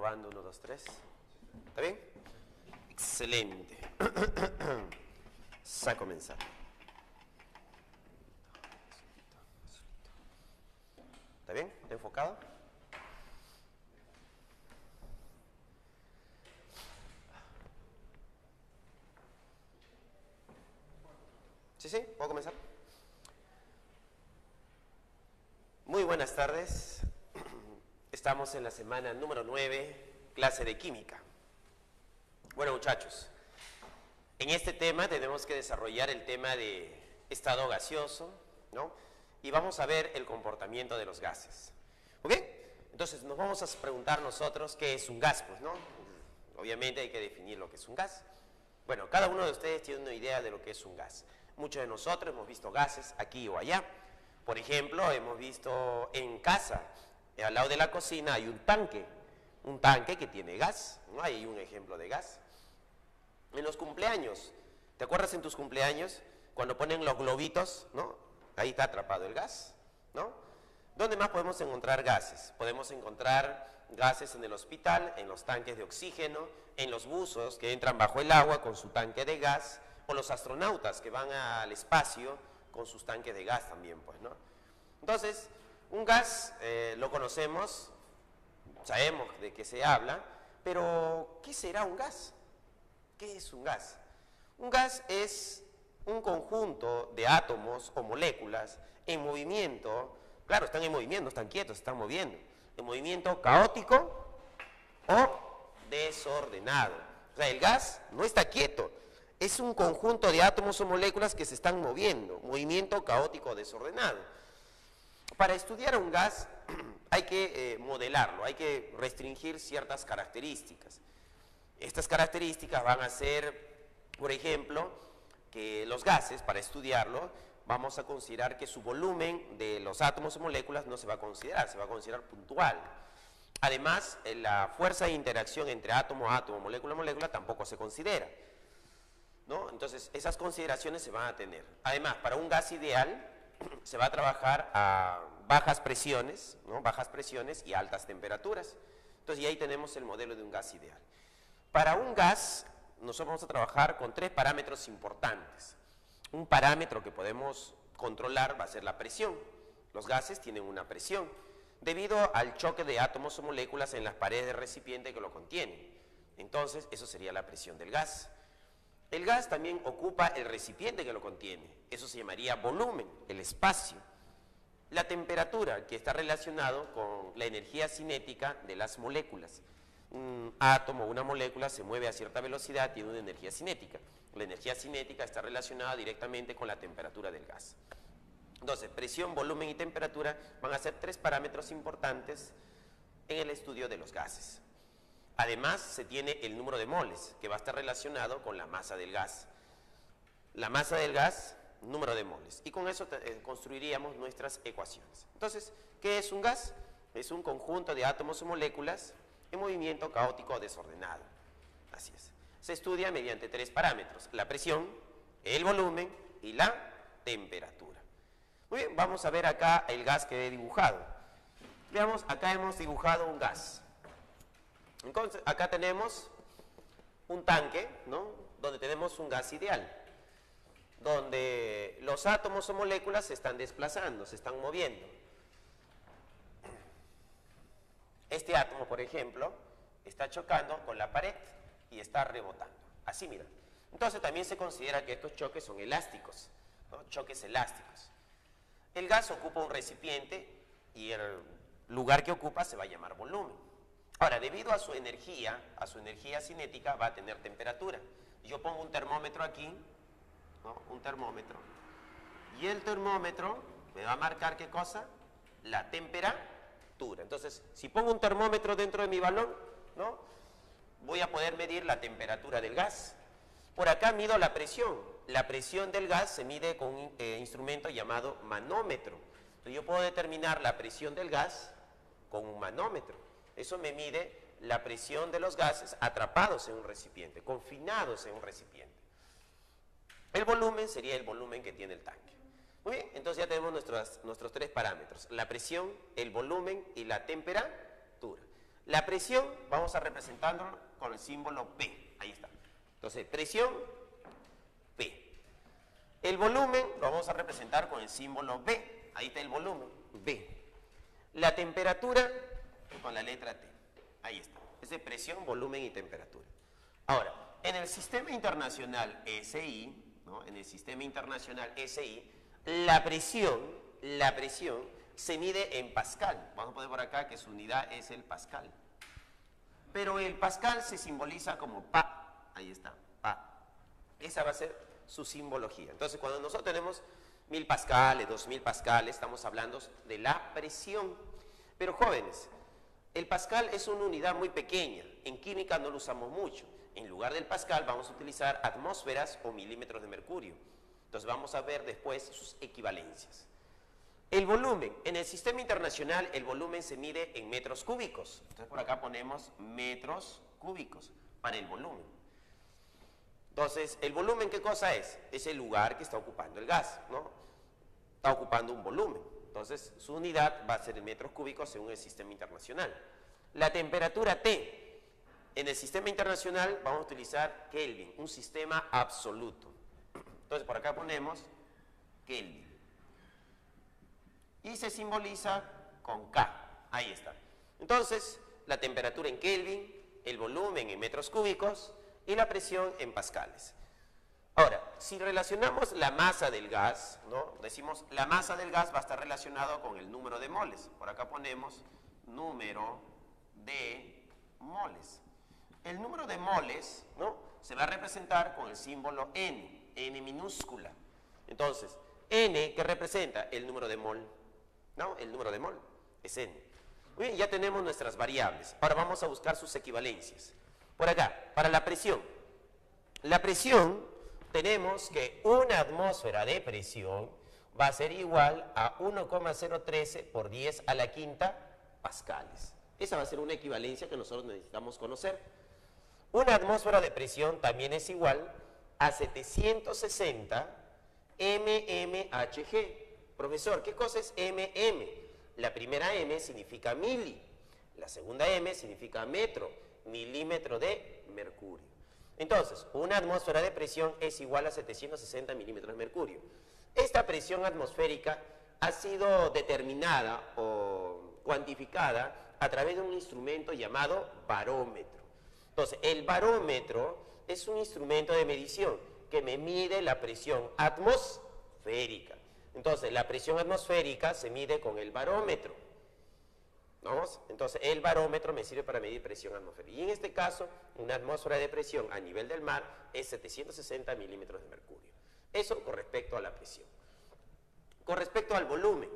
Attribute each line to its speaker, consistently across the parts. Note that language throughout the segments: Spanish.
Speaker 1: Probando, 1, 2, 3. ¿Está bien? Excelente. Vamos a comenzar. ¿Está bien? ¿Está enfocado? Sí, ¿puedo comenzar? Muy buenas tardes. Estamos en la semana número 9, clase de química. Bueno, muchachos, en este tema tenemos que desarrollar el tema de estado gaseoso, ¿no? Y vamos a ver el comportamiento de los gases. ¿Ok? Entonces nos vamos a preguntar nosotros qué es un gas, pues, ¿no? Obviamente hay que definir lo que es un gas. Bueno, cada uno de ustedes tiene una idea de lo que es un gas. Muchos de nosotros hemos visto gases aquí o allá. Por ejemplo, hemos visto en casa, al lado de la cocina hay un tanque que tiene gas, ¿no? Ahí hay un ejemplo de gas. En los cumpleaños, ¿te acuerdas en tus cumpleaños cuando ponen los globitos, ¿no? Ahí está atrapado el gas, ¿no? ¿Dónde más podemos encontrar gases? Podemos encontrar gases en el hospital, en los tanques de oxígeno, en los buzos que entran bajo el agua con su tanque de gas, o los astronautas que van al espacio con sus tanques de gas también, pues, ¿no? Entonces, un gas lo conocemos, sabemos de qué se habla, pero ¿qué será un gas? ¿Qué es un gas? Un gas es un conjunto de átomos o moléculas en movimiento, claro, están en movimiento, no están quietos, están moviendo, en movimiento caótico o desordenado. O sea, el gas no está quieto, es un conjunto de átomos o moléculas que se están moviendo, movimiento caótico o desordenado. Para estudiar un gas hay que modelarlo, hay que restringir ciertas características. Estas características van a ser, por ejemplo, que los gases, para estudiarlo, vamos a considerar que su volumen de los átomos o moléculas no se va a considerar, se va a considerar puntual. Además, la fuerza de interacción entre átomo a átomo, molécula a molécula, tampoco se considera, ¿no? Entonces, esas consideraciones se van a tener. Además, para un gas ideal, se va a trabajar a bajas presiones, ¿no? Bajas presiones y altas temperaturas. Entonces, y ahí tenemos el modelo de un gas ideal. Para un gas, nosotros vamos a trabajar con 3 parámetros importantes. Un parámetro que podemos controlar va a ser la presión. Los gases tienen una presión, debido al choque de átomos o moléculas en las paredes del recipiente que lo contienen. Entonces, eso sería la presión del gas. El gas también ocupa el recipiente que lo contiene. Eso se llamaría volumen, el espacio. La temperatura, que está relacionado con la energía cinética de las moléculas. Un átomo o una molécula se mueve a cierta velocidad, tiene una energía cinética. La energía cinética está relacionada directamente con la temperatura del gas. Entonces, presión, volumen y temperatura van a ser 3 parámetros importantes en el estudio de los gases. Además, se tiene el número de moles, que va a estar relacionado con la masa del gas. La masa del gas, número de moles. Y con eso construiríamos nuestras ecuaciones. Entonces, ¿qué es un gas? Es un conjunto de átomos o moléculas en movimiento caótico o desordenado. Así es. Se estudia mediante 3 parámetros: la presión, el volumen y la temperatura. Muy bien, vamos a ver acá el gas que he dibujado. Veamos, acá hemos dibujado un gas. Entonces, acá tenemos un tanque, ¿no? Donde tenemos un gas ideal, donde los átomos o moléculas se están desplazando, se están moviendo. Este átomo, por ejemplo, está chocando con la pared y está rebotando. Así, mira. Entonces, también se considera que estos choques son elásticos, ¿no? Choques elásticos. El gas ocupa un recipiente y el lugar que ocupa se va a llamar volumen. Ahora, debido a su energía cinética, va a tener temperatura. Yo pongo un termómetro aquí, ¿no? Un termómetro. Y el termómetro me va a marcar, ¿qué cosa? La temperatura. Entonces, si pongo un termómetro dentro de mi balón, ¿no? Voy a poder medir la temperatura del gas. Por acá mido la presión. La presión del gas se mide con un instrumento llamado manómetro. Entonces, yo puedo determinar la presión del gas con un manómetro. Eso me mide la presión de los gases atrapados en un recipiente, confinados en un recipiente. El volumen sería el volumen que tiene el tanque. Muy bien, entonces ya tenemos nuestros 3 parámetros: la presión, el volumen y la temperatura. La presión vamos a representarlo con el símbolo P. Ahí está. Entonces, presión P. El volumen lo vamos a representar con el símbolo B. Ahí está el volumen, B. La temperatura con la letra T. Ahí está. Es de presión, volumen y temperatura. Ahora, en el sistema internacional SI, ¿no? En el sistema internacional SI, la presión se mide en pascal. Vamos a poner por acá que su unidad es el pascal. Pero el pascal se simboliza como Pa. Ahí está, Pa. Esa va a ser su simbología. Entonces, cuando nosotros tenemos 1000 pascales, 2000 pascales, estamos hablando de la presión. Pero jóvenes, el pascal es una unidad muy pequeña. En química no lo usamos mucho. En lugar del pascal vamos a utilizar atmósferas o milímetros de mercurio. Entonces vamos a ver después sus equivalencias. El volumen. En el sistema internacional el volumen se mide en metros cúbicos. Entonces por acá ponemos metros cúbicos para el volumen. Entonces, ¿el volumen qué cosa es? Es el lugar que está ocupando el gas, ¿no? Está ocupando un volumen. Entonces, su unidad va a ser en metros cúbicos según el sistema internacional. La temperatura T. En el sistema internacional vamos a utilizar Kelvin, un sistema absoluto. Entonces, por acá ponemos Kelvin. Y se simboliza con K. Ahí está. Entonces, la temperatura en Kelvin, el volumen en metros cúbicos y la presión en pascales. Ahora, si relacionamos la masa del gas, ¿no? Decimos la masa del gas va a estar relacionado con el número de moles. Por acá ponemos número de moles. El número de moles, ¿no? Se va a representar con el símbolo N, N minúscula. Entonces, N, ¿qué representa? El número de mol, ¿no? El número de mol es N. Muy bien, ya tenemos nuestras variables. Ahora vamos a buscar sus equivalencias. Por acá, para la presión. La presión, tenemos que una atmósfera de presión va a ser igual a 1,013 por 10 a la quinta pascales. Esa va a ser una equivalencia que nosotros necesitamos conocer. Una atmósfera de presión también es igual a 760 mmHg. Profesor, ¿qué cosa es mm? La primera M significa mili, la segunda M significa metro, milímetro de mercurio. Entonces, una atmósfera de presión es igual a 760 milímetros de mercurio. Esta presión atmosférica ha sido determinada o cuantificada a través de un instrumento llamado barómetro. Entonces, el barómetro es un instrumento de medición que me mide la presión atmosférica. Entonces, la presión atmosférica se mide con el barómetro. ¿Vamos? Entonces, el barómetro me sirve para medir presión atmosférica. Y en este caso, una atmósfera de presión a nivel del mar es 760 milímetros de mercurio. Eso con respecto a la presión. Con respecto al volumen.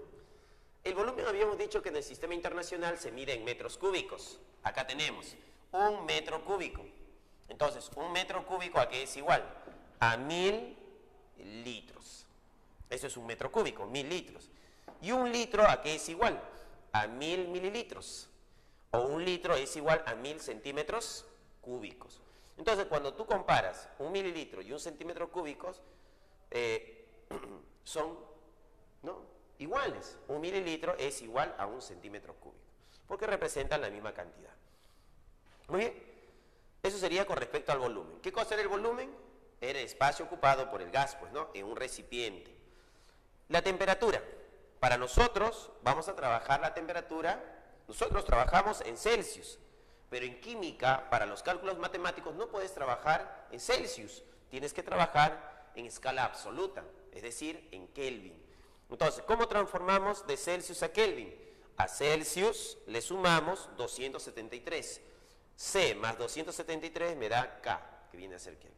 Speaker 1: El volumen habíamos dicho que en el sistema internacional se mide en metros cúbicos. Acá tenemos 1 metro cúbico. Entonces, 1 metro cúbico ¿a qué es igual? A 1000 litros. Eso es 1 metro cúbico, 1000 litros. ¿Y 1 litro a qué es igual? A 1000 mililitros. O 1 litro es igual a 1000 centímetros cúbicos. Entonces, cuando tú comparas 1 mililitro y 1 centímetro cúbicos, son, ¿no?, iguales. 1 mililitro es igual a 1 centímetro cúbico, porque representan la misma cantidad. Muy bien, eso sería con respecto al volumen. ¿Qué cosa era el volumen? Era el espacio ocupado por el gas, pues, ¿no?, en un recipiente. La temperatura. Para nosotros, vamos a trabajar la temperatura, nosotros trabajamos en Celsius, pero en química, para los cálculos matemáticos, no puedes trabajar en Celsius, tienes que trabajar en escala absoluta, es decir, en Kelvin. Entonces, ¿cómo transformamos de Celsius a Kelvin? A Celsius le sumamos 273. C más 273 me da K, que viene a ser Kelvin.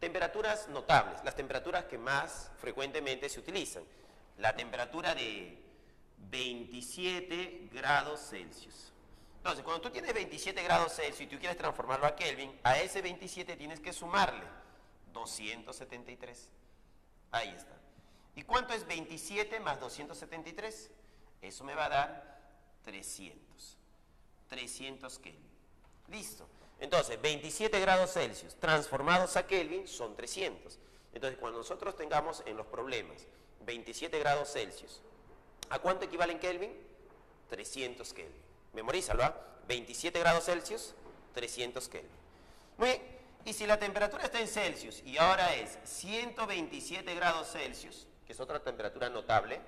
Speaker 1: Temperaturas notables, las temperaturas que más frecuentemente se utilizan. La temperatura de 27 grados Celsius. Entonces, cuando tú tienes 27 grados Celsius y tú quieres transformarlo a Kelvin, a ese 27 tienes que sumarle 273. Ahí está. ¿Y cuánto es 27 más 273? Eso me va a dar 300. 300 Kelvin. Listo. Entonces, 27 grados Celsius transformados a Kelvin son 300. Entonces, cuando nosotros tengamos en los problemas 27 grados Celsius, ¿a cuánto equivale en Kelvin? 300 Kelvin. Memorízalo, ¿ah? 27 grados Celsius, 300 Kelvin. Muy bien, y si la temperatura está en Celsius y ahora es 127 grados Celsius, que es otra temperatura notable,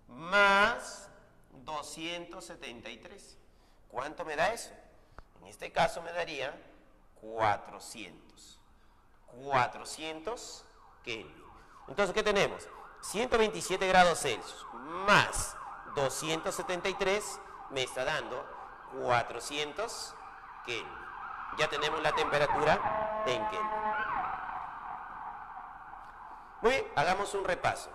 Speaker 1: más 273. ¿Cuánto me da eso? En este caso me daría 400. 400 Kelvin. Entonces, ¿qué tenemos? 127 grados Celsius más 273 me está dando 400 Kelvin. Ya tenemos la temperatura en Kelvin. Muy bien, hagamos un repaso.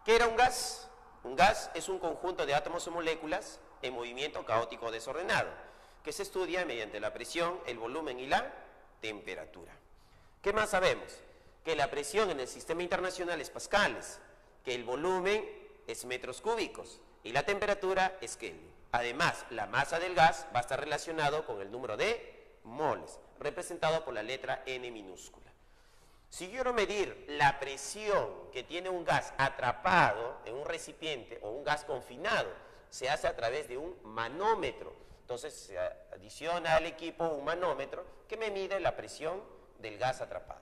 Speaker 1: ¿Qué era un gas? Un gas es un conjunto de átomos o moléculas en movimiento caótico o desordenado, que se estudia mediante la presión, el volumen y la temperatura. ¿Qué más sabemos? Que la presión en el sistema internacional es pascales, que el volumen es metros cúbicos y la temperatura es Kelvin. Además, la masa del gas va a estar relacionado con el número de moles, representado por la letra N minúscula. Si yo quiero medir la presión que tiene un gas atrapado en un recipiente o un gas confinado, se hace a través de un manómetro. Entonces se adiciona al equipo un manómetro que me mide la presión del gas atrapado.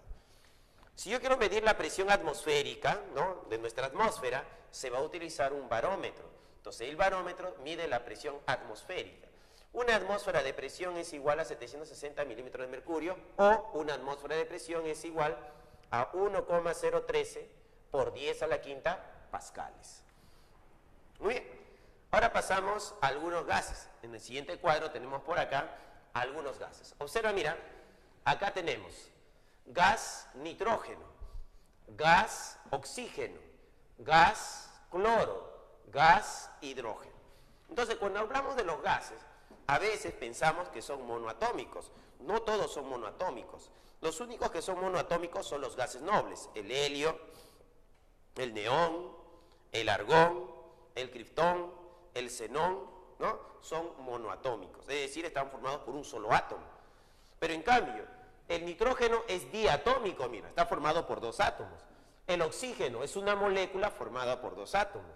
Speaker 1: Si yo quiero medir la presión atmosférica, ¿no?, de nuestra atmósfera, se va a utilizar un barómetro. Entonces el barómetro mide la presión atmosférica. Una atmósfera de presión es igual a 760 milímetros de mercurio, o una atmósfera de presión es igual a 1,013 por 10 a la quinta pascales. Muy bien, ahora pasamos a algunos gases. En el siguiente cuadro tenemos por acá algunos gases. Observa, mira, acá tenemos gas nitrógeno, gas oxígeno, gas cloro, gas hidrógeno. Entonces, cuando hablamos de los gases, a veces pensamos que son monoatómicos. No todos son monoatómicos. Los únicos que son monoatómicos son los gases nobles: el helio, el neón, el argón, el criptón, el xenón, ¿no? Son monoatómicos, es decir, están formados por un solo átomo. Pero en cambio, el nitrógeno es diatómico, mira, está formado por dos átomos. El oxígeno es una molécula formada por dos átomos.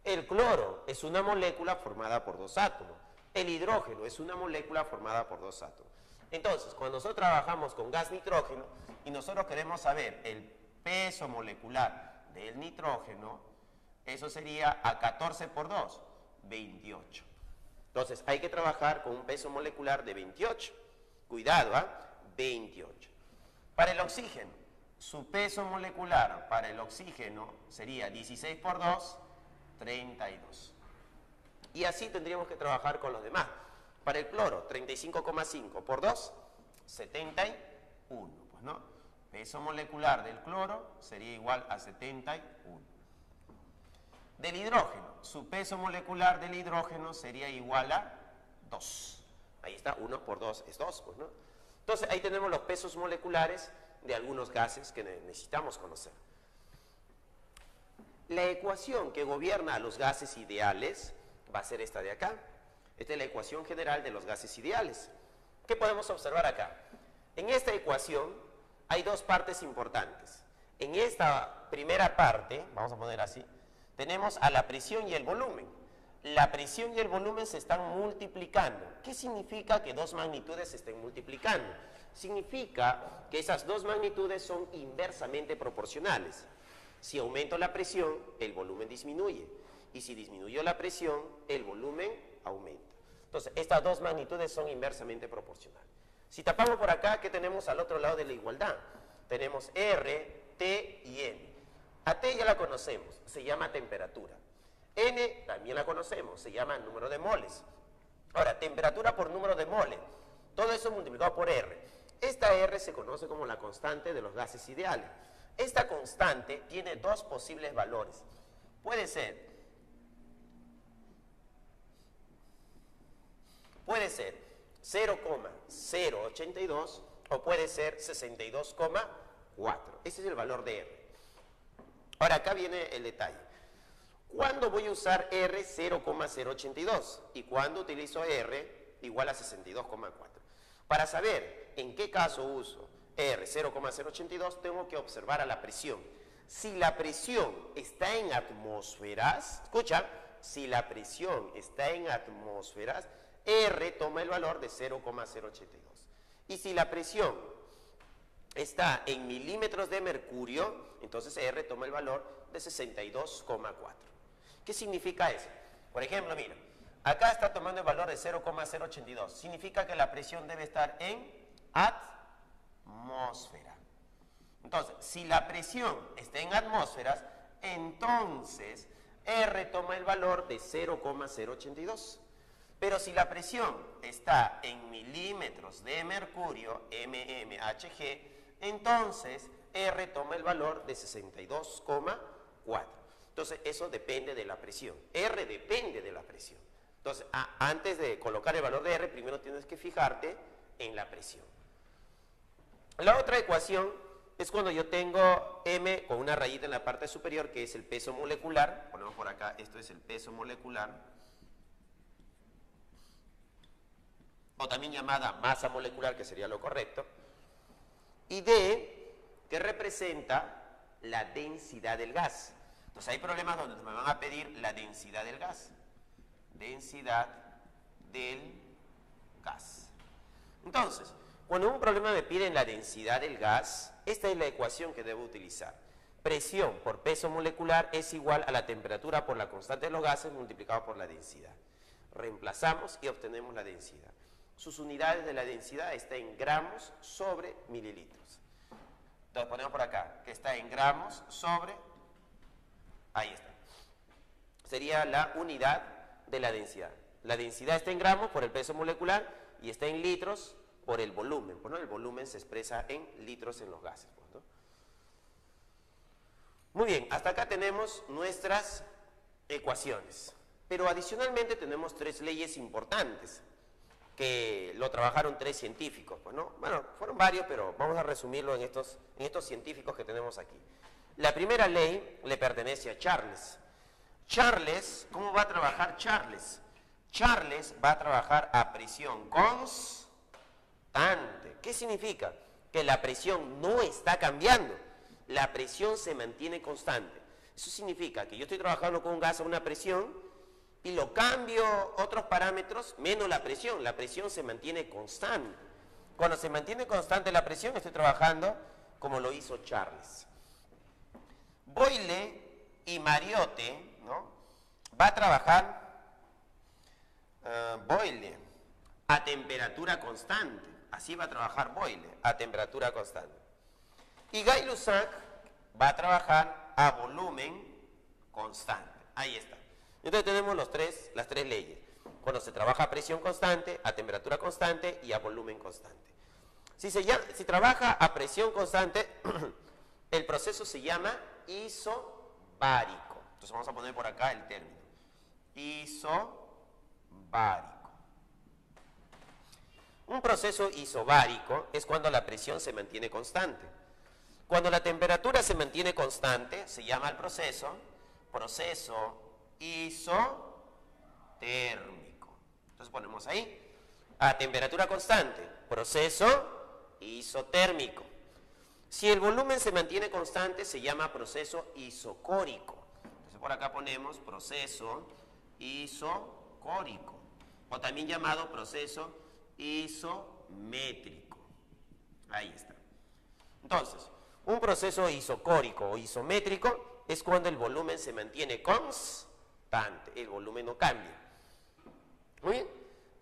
Speaker 1: El cloro es una molécula formada por dos átomos. El hidrógeno es una molécula formada por dos átomos. Entonces, cuando nosotros trabajamos con gas nitrógeno y nosotros queremos saber el peso molecular del nitrógeno, eso sería a 14 por 2, 28. Entonces, hay que trabajar con un peso molecular de 28. Cuidado, ¿ah? 28. Para el oxígeno, su peso molecular para el oxígeno sería 16 por 2, 32. Y así tendríamos que trabajar con los demás. Para el cloro, 35,5 por 2, 71. Pues, ¿no? Peso molecular del cloro sería igual a 71. Del hidrógeno, su peso molecular del hidrógeno sería igual a 2. Ahí está, 1 por 2 es 2, pues, ¿no? Entonces, ahí tenemos los pesos moleculares de algunos gases que necesitamos conocer. La ecuación que gobierna a los gases ideales va a ser esta de acá. Esta es la ecuación general de los gases ideales. ¿Qué podemos observar acá? En esta ecuación hay dos partes importantes. En esta primera parte, vamos a poner así, tenemos a la presión y el volumen. La presión y el volumen se están multiplicando. ¿Qué significa que dos magnitudes se estén multiplicando? Significa que esas dos magnitudes son inversamente proporcionales. Si aumento la presión, el volumen disminuye. Y si disminuyó la presión, el volumen aumenta. Entonces, estas dos magnitudes son inversamente proporcionales. Si tapamos por acá, ¿qué tenemos al otro lado de la igualdad? Tenemos R, T y N. A T ya la conocemos, se llama temperatura. N también la conocemos, se llama número de moles. Ahora, temperatura por número de moles, todo eso multiplicado por R. Esta R se conoce como la constante de los gases ideales. Esta constante tiene dos posibles valores. Puede ser 0,082 o puede ser 62,4. Ese es el valor de R. Ahora, acá viene el detalle. ¿Cuándo voy a usar R 0,082? ¿Y cuándo utilizo R igual a 62,4? Para saber en qué caso uso R 0,082, tengo que observar a la presión. Si la presión está en atmósferas, escucha, si la presión está en atmósferas, R toma el valor de 0,082. Y si la presión está en milímetros de mercurio, entonces R toma el valor de 62,4. ¿Qué significa eso? Por ejemplo, mira, acá está tomando el valor de 0,082. Significa que la presión debe estar en atmósfera. Entonces, si la presión está en atmósferas, entonces R toma el valor de 0,082. Pero si la presión está en milímetros de mercurio, mmHg, entonces R toma el valor de 62,4. Entonces, eso depende de la presión. R depende de la presión. Entonces, antes de colocar el valor de R, primero tienes que fijarte en la presión. La otra ecuación es cuando yo tengo M con una rayita en la parte superior, que es el peso molecular. Ponemos por acá, esto es el peso molecular, o también llamada masa molecular, que sería lo correcto, y D, que representa la densidad del gas. Entonces hay problemas donde me van a pedir la densidad del gas. Densidad del gas. Entonces, cuando en un problema me piden la densidad del gas, esta es la ecuación que debo utilizar. Presión por peso molecular es igual a la temperatura por la constante de los gases multiplicado por la densidad. Reemplazamos y obtenemos la densidad. Sus unidades de la densidad están en gramos sobre mililitros. Entonces ponemos por acá que está en gramos sobre, ahí está. Sería la unidad de la densidad. La densidad está en gramos por el peso molecular y está en litros por el volumen. Pues, ¿no? El volumen se expresa en litros en los gases. Pues, ¿no? Muy bien, hasta acá tenemos nuestras ecuaciones. Pero adicionalmente tenemos tres leyes importantes que lo trabajaron tres científicos. Pues, ¿no? Bueno, fueron varios, pero vamos a resumirlo en estos científicos que tenemos aquí. La primera ley le pertenece a Charles. Charles, ¿cómo va a trabajar Charles? Charles va a trabajar a presión constante. ¿Qué significa? Que la presión no está cambiando. La presión se mantiene constante. Eso significa que yo estoy trabajando con un gas a una presión y lo cambio otros parámetros menos la presión. La presión se mantiene constante. Cuando se mantiene constante la presión, estoy trabajando como lo hizo Charles. Boyle y Mariotte, ¿no? Va a trabajar Boyle a temperatura constante. Así va a trabajar Boyle, a temperatura constante. Y Gay-Lussac va a trabajar a volumen constante. Ahí está. Entonces tenemos las tres leyes. Cuando se trabaja a presión constante, a temperatura constante y a volumen constante. Si trabaja a presión constante, el proceso se llama isobárico. Entonces vamos a poner por acá el término. Isobárico. Un proceso isobárico es cuando la presión se mantiene constante. Cuando la temperatura se mantiene constante, se llama el proceso isotérmico. Entonces ponemos ahí, a temperatura constante, proceso isotérmico. Si el volumen se mantiene constante, se llama proceso isocórico. Entonces por acá ponemos proceso isocórico, o también llamado proceso isométrico. Ahí está. Entonces, un proceso isocórico o isométrico es cuando el volumen se mantiene constante, el volumen no cambia. Muy bien,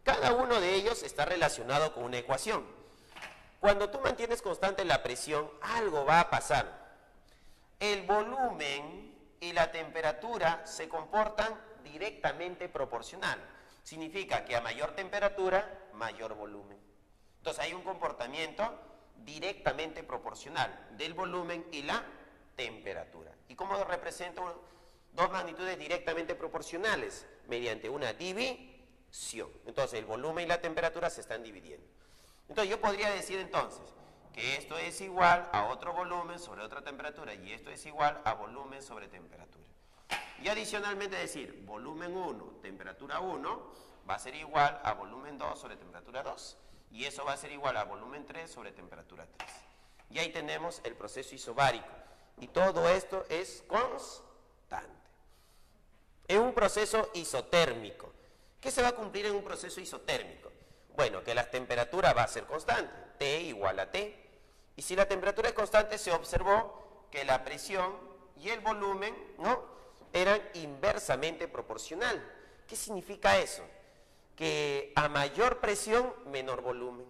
Speaker 1: cada uno de ellos está relacionado con una ecuación. Cuando tú mantienes constante la presión, algo va a pasar. El volumen y la temperatura se comportan directamente proporcional. Significa que a mayor temperatura, mayor volumen. Entonces hay un comportamiento directamente proporcional del volumen y la temperatura. ¿Y cómo represento dos magnitudes directamente proporcionales? Mediante una división. Entonces el volumen y la temperatura se están dividiendo. Entonces yo podría decir entonces que esto es igual a otro volumen sobre otra temperatura y esto es igual a volumen sobre temperatura. Y adicionalmente decir volumen 1, temperatura 1 va a ser igual a volumen 2 sobre temperatura 2 y eso va a ser igual a volumen 3 sobre temperatura 3. Y ahí tenemos el proceso isobárico y todo esto es constante. Es un proceso isotérmico. ¿Qué se va a cumplir en un proceso isotérmico? Bueno, que la temperatura va a ser constante, T igual a T. Y si la temperatura es constante, se observó que la presión y el volumen, ¿no?, eran inversamente proporcional. ¿Qué significa eso? Que a mayor presión, menor volumen.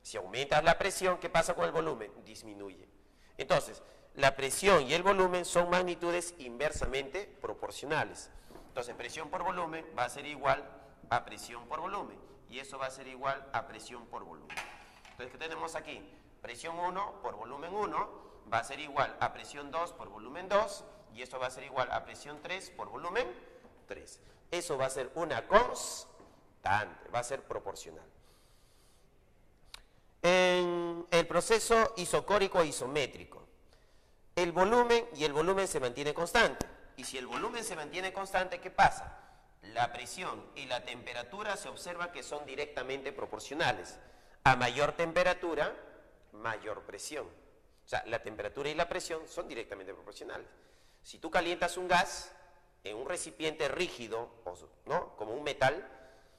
Speaker 1: Si aumentas la presión, ¿qué pasa con el volumen? Disminuye. Entonces, la presión y el volumen son magnitudes inversamente proporcionales. Entonces, presión por volumen va a ser igual a presión por volumen. Y eso va a ser igual a presión por volumen. Entonces, ¿qué tenemos aquí? Presión 1 por volumen 1 va a ser igual a presión 2 por volumen 2. Y eso va a ser igual a presión 3 por volumen 3. Eso va a ser una constante, va a ser proporcional. En el proceso isocórico isométrico, el volumen y el volumen se mantiene constante. Y si el volumen se mantiene constante, ¿qué pasa? La presión y la temperatura se observa que son directamente proporcionales. A mayor temperatura, mayor presión. O sea, la temperatura y la presión son directamente proporcionales. Si tú calientas un gas en un recipiente rígido, ¿no?, como un metal,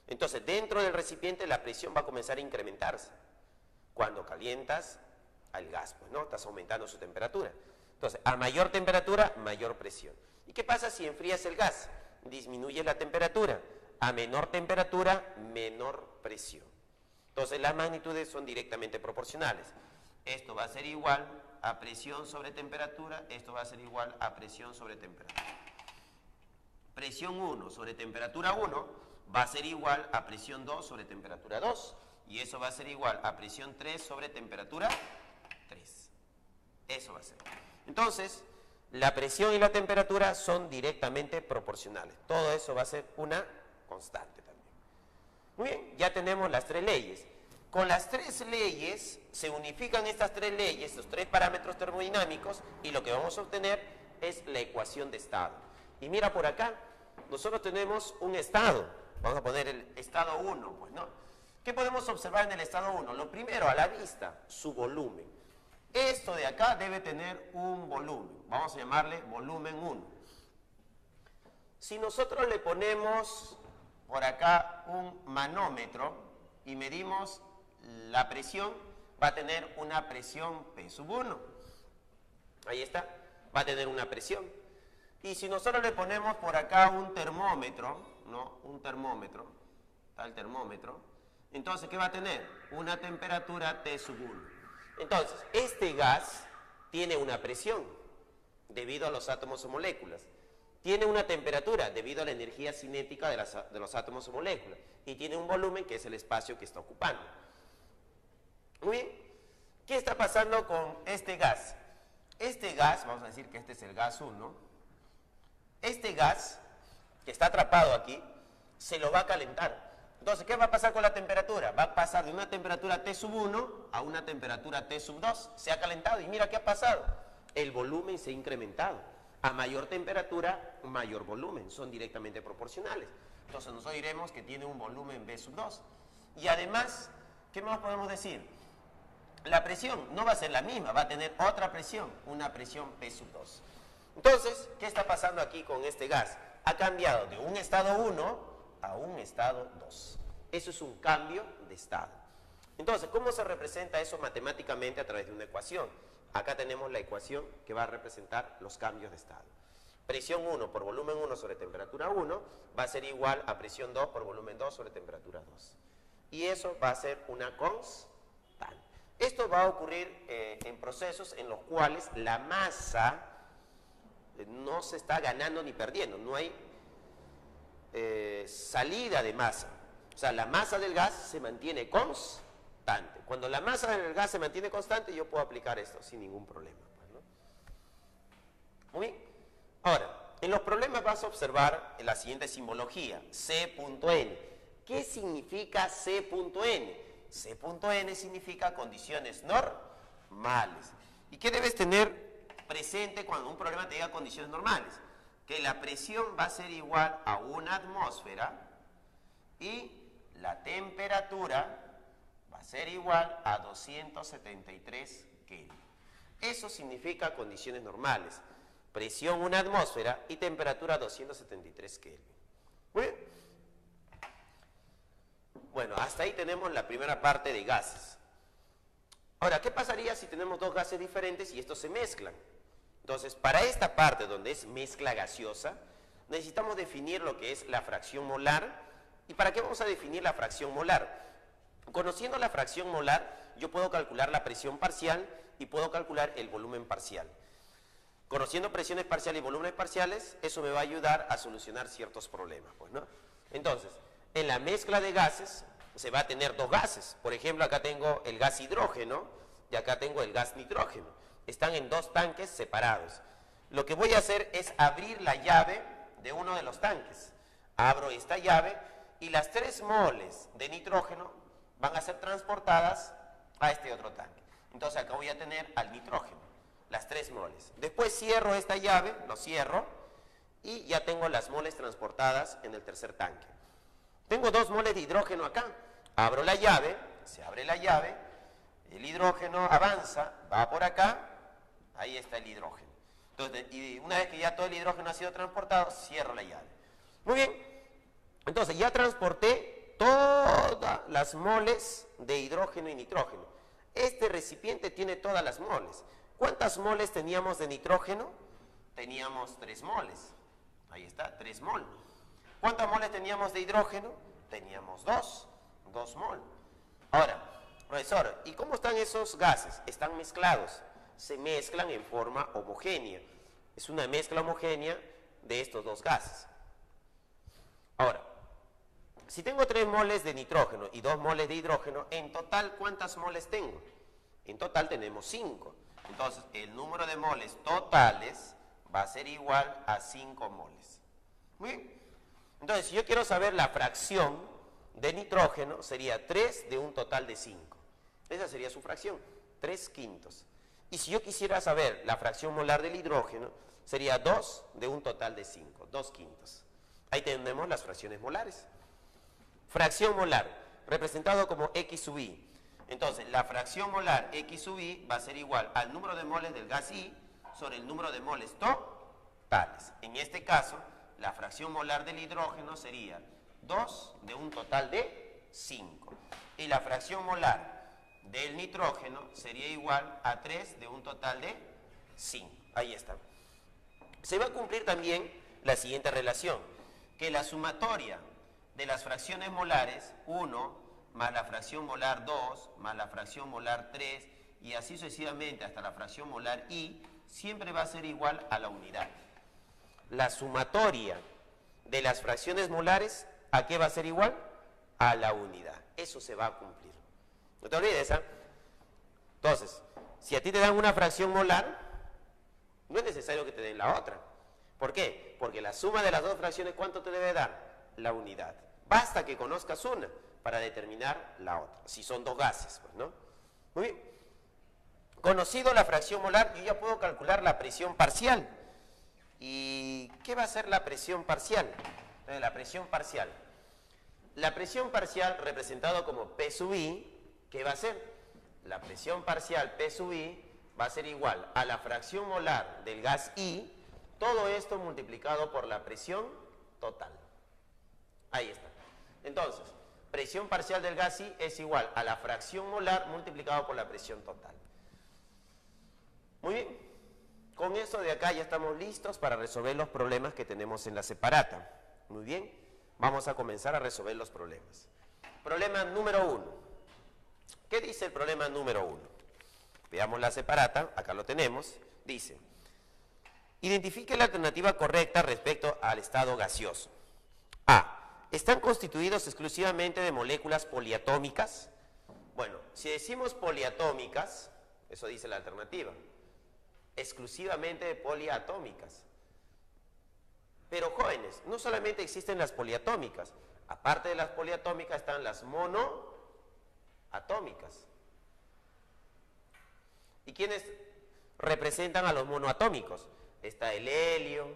Speaker 1: entonces dentro del recipiente la presión va a comenzar a incrementarse. Cuando calientas al gas, pues, ¿no?, estás aumentando su temperatura. Entonces, a mayor temperatura, mayor presión. ¿Y qué pasa si enfrías el gas? Disminuye la temperatura. A menor temperatura, menor presión. Entonces, las magnitudes son directamente proporcionales. Esto va a ser igual a presión sobre temperatura, esto va a ser igual a presión sobre temperatura. Presión 1 sobre temperatura 1 va a ser igual a presión 2 sobre temperatura 2. Y eso va a ser igual a presión 3 sobre temperatura 3. Eso va a ser. Entonces, la presión y la temperatura son directamente proporcionales. Todo eso va a ser una constante también. Muy bien, ya tenemos las tres leyes. Con las tres leyes se unifican estas tres leyes, estos tres parámetros termodinámicos, y lo que vamos a obtener es la ecuación de estado. Y mira por acá, nosotros tenemos un estado. Vamos a poner el estado 1, pues, ¿no? ¿Qué podemos observar en el estado 1? Lo primero, a la vista, su volumen. Esto de acá debe tener un volumen. Vamos a llamarle volumen 1. Si nosotros le ponemos por acá un manómetro y medimos la presión, va a tener una presión P sub 1. Ahí está, va a tener una presión. Y si nosotros le ponemos por acá un termómetro, ¿no?, un termómetro, está el termómetro, entonces, ¿qué va a tener? Una temperatura T sub 1. Entonces, este gas tiene una presión debido a los átomos o moléculas. Tiene una temperatura debido a la energía cinética de los átomos o moléculas. Y tiene un volumen que es el espacio que está ocupando. Muy bien. ¿Qué está pasando con este gas? Este gas, vamos a decir que este es el gas 1. Este gas, que está atrapado aquí, se lo va a calentar. Entonces, ¿qué va a pasar con la temperatura? Va a pasar de una temperatura T sub 1 a una temperatura T sub 2. Se ha calentado y mira qué ha pasado. El volumen se ha incrementado. A mayor temperatura, mayor volumen. Son directamente proporcionales. Entonces, nosotros diremos que tiene un volumen B sub 2. Y además, ¿qué más podemos decir? La presión no va a ser la misma, va a tener otra presión, una presión P sub 2. Entonces, ¿qué está pasando aquí con este gas? Ha cambiado de un estado 1 a un estado 2. Eso es un cambio de estado. Entonces, ¿cómo se representa eso matemáticamente a través de una ecuación? Acá tenemos la ecuación que va a representar los cambios de estado. Presión 1 por volumen 1 sobre temperatura 1 va a ser igual a presión 2 por volumen 2 sobre temperatura 2. Y eso va a ser una constante. Esto va a ocurrir en procesos en los cuales la masa no se está ganando ni perdiendo. No hay salida de masa. O sea, la masa del gas se mantiene constante. Cuando la masa del gas se mantiene constante, yo puedo aplicar esto sin ningún problema, pues, ¿no? Muy bien. Ahora, en los problemas vas a observar la siguiente simbología, C.N. ¿Qué significa C.N? C.N significa condiciones normales. ¿Y qué debes tener presente cuando un problema te diga condiciones normales? Que la presión va a ser igual a una atmósfera y la temperatura va a ser igual a 273 Kelvin. Eso significa condiciones normales. Presión una atmósfera y temperatura 273 Kelvin. Muy bien. Bueno, hasta ahí tenemos la primera parte de gases. Ahora, ¿qué pasaría si tenemos dos gases diferentes y estos se mezclan? Entonces, para esta parte donde es mezcla gaseosa, necesitamos definir lo que es la fracción molar. ¿Y para qué vamos a definir la fracción molar? Conociendo la fracción molar, yo puedo calcular la presión parcial y puedo calcular el volumen parcial. Conociendo presiones parciales y volúmenes parciales, eso me va a ayudar a solucionar ciertos problemas, pues, ¿no? Entonces, en la mezcla de gases se va a tener dos gases. Por ejemplo, acá tengo el gas hidrógeno y acá tengo el gas nitrógeno. Están en dos tanques separados. Lo que voy a hacer es abrir la llave de uno de los tanques. Abro esta llave y las 3 moles de nitrógeno van a ser transportadas a este otro tanque. Entonces acá voy a tener al nitrógeno, las 3 moles. Después cierro esta llave, lo cierro, y ya tengo las moles transportadas en el tercer tanque. Tengo 2 moles de hidrógeno acá. Abro la llave, se abre la llave, el hidrógeno avanza, va por acá, ahí está el hidrógeno. Entonces, y una vez que ya todo el hidrógeno ha sido transportado, cierro la llave. Muy bien, entonces ya transporté todas las moles de hidrógeno y nitrógeno. Este recipiente tiene todas las moles. ¿Cuántas moles teníamos de nitrógeno? Teníamos 3 moles. Ahí está, 3 moles. ¿Cuántas moles teníamos de hidrógeno? Teníamos 2 moles. Ahora, profesor, ¿y cómo están esos gases? Están mezclados. Se mezclan en forma homogénea. Es una mezcla homogénea de estos dos gases. Ahora, si tengo 3 moles de nitrógeno y 2 moles de hidrógeno, en total, ¿cuántas moles tengo? En total tenemos 5. Entonces, el número de moles totales va a ser igual a 5 moles. Muy bien. Entonces, si yo quiero saber la fracción de nitrógeno, sería 3 de un total de 5. Esa sería su fracción, 3/5. Y si yo quisiera saber la fracción molar del hidrógeno, sería 2 de un total de 5, 2/5. Ahí tenemos las fracciones molares. Fracción molar, representado como X sub I. Entonces, la fracción molar X sub I va a ser igual al número de moles del gas I sobre el número de moles totales. En este caso, la fracción molar del hidrógeno sería 2 de un total de 5. Y la fracción molar del nitrógeno sería igual a 3 de un total de 5. Ahí está. Se va a cumplir también la siguiente relación, que la sumatoria de las fracciones molares, 1 más la fracción molar 2 más la fracción molar 3 y así sucesivamente hasta la fracción molar I, siempre va a ser igual a la unidad. La sumatoria de las fracciones molares, ¿a qué va a ser igual? A la unidad. Eso se va a cumplir. No te olvides, ¿ah? Entonces, si a ti te dan una fracción molar, no es necesario que te den la otra. ¿Por qué? Porque la suma de las dos fracciones, ¿cuánto te debe dar? La unidad. Basta que conozcas una para determinar la otra. Si son dos gases, pues, ¿no? Muy bien. Conocido la fracción molar, yo ya puedo calcular la presión parcial. ¿Y qué va a ser la presión parcial? La presión parcial. La presión parcial, representado como P sub I, ¿qué va a ser? La presión parcial P sub I va a ser igual a la fracción molar del gas I, todo esto multiplicado por la presión total. Ahí está. Entonces, presión parcial del gas I es igual a la fracción molar multiplicado por la presión total. Muy bien. Con eso de acá ya estamos listos para resolver los problemas que tenemos en la separata. Muy bien. Vamos a comenzar a resolver los problemas. Problema número 1. ¿Qué dice el problema número 1? Veamos la separata, acá lo tenemos. Dice, identifique la alternativa correcta respecto al estado gaseoso. A. ¿Están constituidos exclusivamente de moléculas poliatómicas? Bueno, si decimos poliatómicas, eso dice la alternativa, exclusivamente de poliatómicas. Pero jóvenes, no solamente existen las poliatómicas, aparte de las poliatómicas están las monoatómicas. ¿Y quiénes representan a los monoatómicos? Está el helio,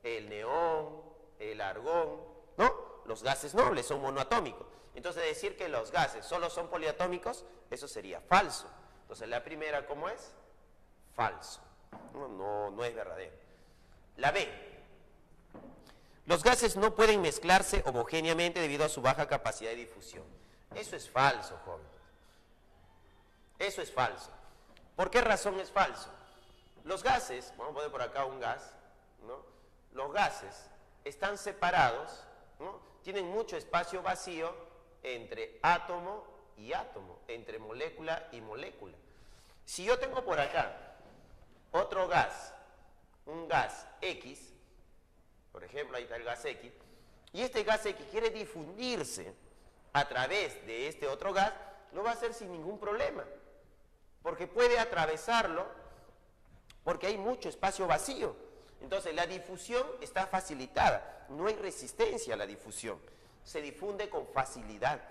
Speaker 1: el neón, el argón, ¿no? Los gases nobles son monoatómicos. Entonces decir que los gases solo son poliatómicos, eso sería falso. Entonces la primera, ¿cómo es? Falso. No es verdadero. La B. Los gases no pueden mezclarse homogéneamente debido a su baja capacidad de difusión. Eso es falso, joven. Eso es falso. ¿Por qué razón es falso? Los gases, vamos a poner por acá un gas, ¿no? Los gases están separados, ¿no? Tienen mucho espacio vacío entre átomo y átomo, entre molécula y molécula. Si yo tengo por acá otro gas, un gas X, por ejemplo, ahí está el gas X, y este gas X quiere difundirse a través de este otro gas, lo va a hacer sin ningún problema, porque puede atravesarlo, porque hay mucho espacio vacío. Entonces la difusión está facilitada, no hay resistencia a la difusión, se difunde con facilidad.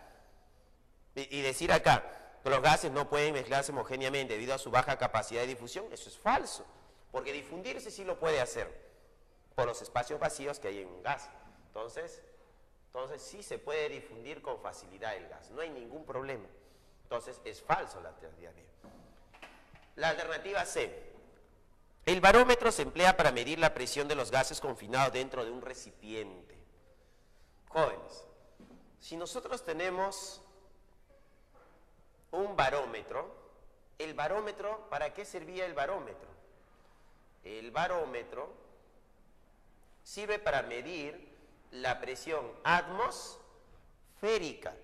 Speaker 1: Y decir acá que los gases no pueden mezclarse homogéneamente debido a su baja capacidad de difusión, eso es falso, porque difundirse sí lo puede hacer por los espacios vacíos que hay en un gas. Entonces sí se puede difundir con facilidad el gas, no hay ningún problema. Entonces es falso la alternativa B. La alternativa C. El barómetro se emplea para medir la presión de los gases confinados dentro de un recipiente. Jóvenes, si nosotros tenemos un barómetro, ¿el barómetro, para qué servía el barómetro? El barómetro sirve para medir la presión atmosférica.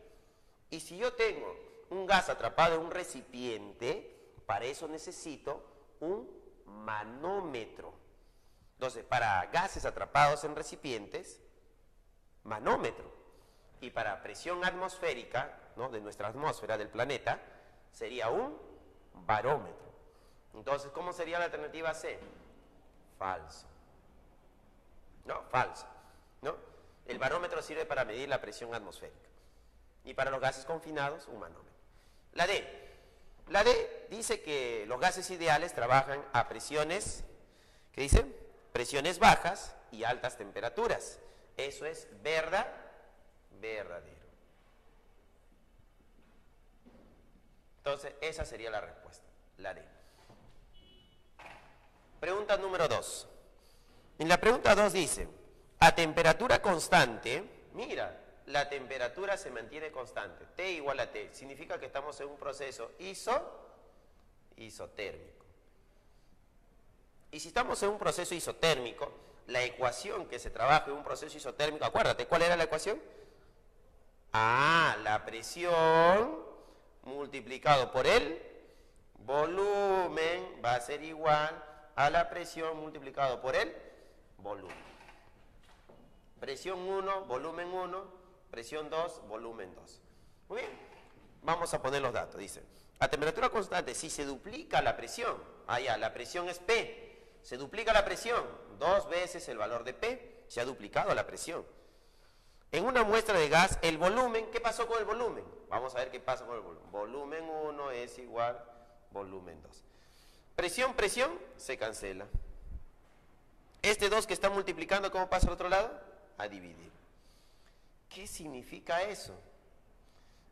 Speaker 1: Y si yo tengo un gas atrapado en un recipiente, para eso necesito un manómetro. Entonces, para gases atrapados en recipientes, manómetro. Y para presión atmosférica, ¿no?, de nuestra atmósfera, del planeta, sería un barómetro. Entonces, ¿cómo sería la alternativa C? Falso. No, falso. ¿No? El barómetro sirve para medir la presión atmosférica. Y para los gases confinados, un manómetro. La D. La D dice que los gases ideales trabajan a presiones, ¿qué dice? Presiones bajas y altas temperaturas. Eso es verdadero. Entonces, esa sería la respuesta, la D. Pregunta número 2. En la pregunta 2 dice, a temperatura constante, mira, la temperatura se mantiene constante, T igual a T, significa que estamos en un proceso isotérmico. Y si estamos en un proceso isotérmico, la ecuación que se trabaja en un proceso isotérmico, acuérdate, ¿cuál era la ecuación? La presión multiplicado por el volumen va a ser igual a la presión multiplicado por el volumen. Presión 1, volumen 1, presión 2, volumen 2. Muy bien, vamos a poner los datos. Dice, a temperatura constante, si se duplica la presión, la presión es P, se duplica la presión, 2 veces el valor de P, se ha duplicado la presión. En una muestra de gas, el volumen, ¿qué pasó con el volumen? Vamos a ver qué pasa con el volumen. Volumen 1 es igual volumen 2. Presión, se cancela. Este 2 que está multiplicando, ¿cómo pasa al otro lado? A dividir. ¿Qué significa eso?